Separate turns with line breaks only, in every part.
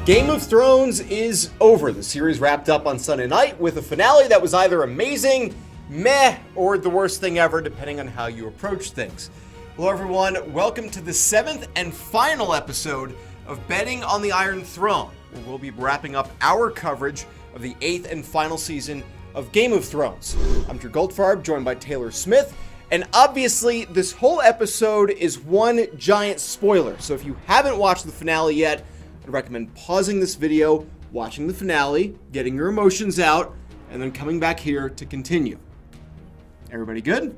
Game of Thrones is over. The series wrapped up on Sunday night with a finale that was either amazing, meh, or the worst thing ever, depending on how you approach things. Hello everyone, welcome to the 7th and final episode of Betting on the Iron Throne, where we'll be wrapping up our coverage of the 8th and final season of Game of Thrones. I'm Drew Goldfarb, joined by Taylor Smith, and obviously this whole episode is one giant spoiler, so if you haven't watched the finale yet, I'd recommend pausing this video, watching the finale, getting your emotions out, and then coming back here to continue. Everybody good?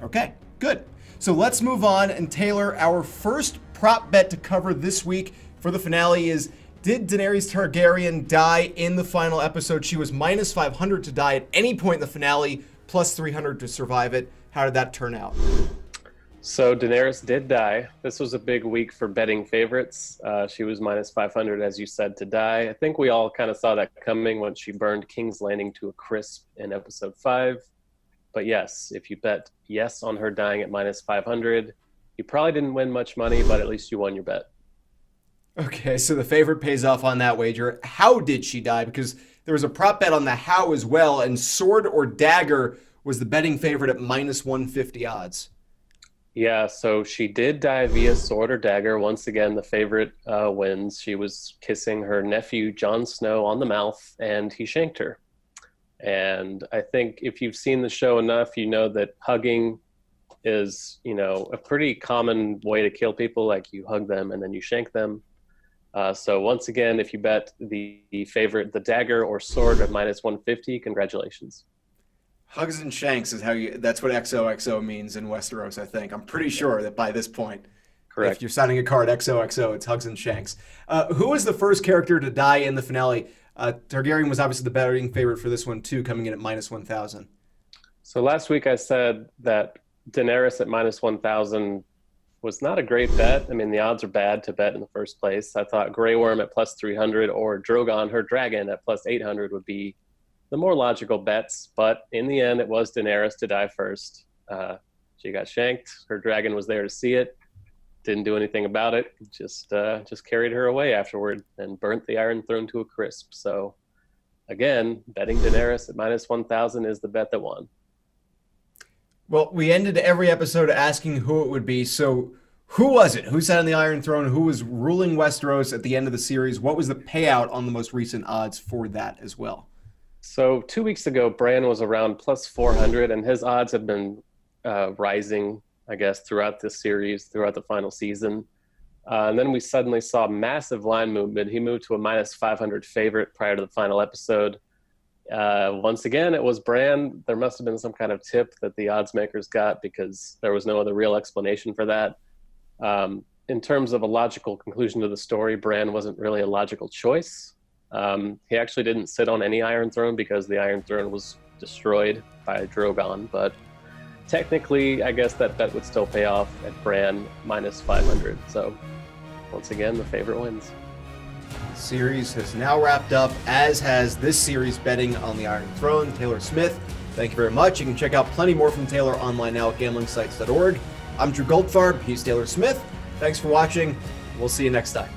Okay, good. So let's move on, and Taylor, our first prop bet to cover this week for the finale is, did Daenerys Targaryen die in the final episode? She was minus 500 to die at any point in the finale, plus 300 to survive it. How did that turn out?
So Daenerys did die. This was a big week for betting favorites. She was minus 500, as you said, to die. I think we all kind of saw that coming when she burned King's Landing to a crisp in episode 5. But yes, if you bet yes on her dying at minus 500, you probably didn't win much money, but at least you won your bet.
Okay, so the favorite pays off on that wager. How did she die? Because there was a prop bet on the how as well, and sword or dagger was the betting favorite at minus 150 odds.
Yeah, so she did die via sword or dagger. Once again, the favorite wins. She was kissing her nephew, Jon Snow, on the mouth, and he shanked her. And I think if you've seen the show enough, you know that hugging is, a pretty common way to kill people. Like, you hug them and then you shank them. So once again, if you bet the favorite, the dagger or sword at minus 150, congratulations.
Hugs and shanks is that's what XOXO means in Westeros, I think. I'm pretty sure that by this point,
correct,
if you're signing a card XOXO, it's hugs and shanks. Who was the first character to die in the finale? Targaryen was obviously the betting favorite for this one too, coming in at minus 1,000.
So last week I said that Daenerys at minus 1,000 was not a great bet. I mean, the odds are bad to bet in the first place. I thought Grey Worm at plus 300 or Drogon, her dragon, at plus 800 would be the more logical bets, but in the end, it was Daenerys to die first. She got shanked. Her dragon was there to see it. Didn't do anything about it. Just carried her away afterward and burnt the Iron Throne to a crisp. So, again, betting Daenerys at minus 1,000 is the bet that won.
Well, we ended every episode asking who it would be. So, who was it? Who sat on the Iron Throne? Who was ruling Westeros at the end of the series? What was the payout on the most recent odds for that as well?
So 2 weeks ago, Bran was around plus 400, and his odds have been rising, I guess, throughout this series, throughout the final season. And then we suddenly saw massive line movement. He moved to a minus 500 favorite prior to the final episode. Once again, it was Bran. There must have been some kind of tip that the odds makers got, because there was no other real explanation for that. In terms of a logical conclusion to the story, Bran wasn't really a logical choice. He actually didn't sit on any Iron Throne because the Iron Throne was destroyed by Drogon, but technically, I guess that bet would still pay off at Bran minus 500. So, once again, the favorite wins.
The series has now wrapped up, as has this series betting on the Iron Throne. Taylor Smith, thank you very much. You can check out plenty more from Taylor online now at gamblingsites.org. I'm Drew Goldfarb. He's Taylor Smith. Thanks for watching. We'll see you next time.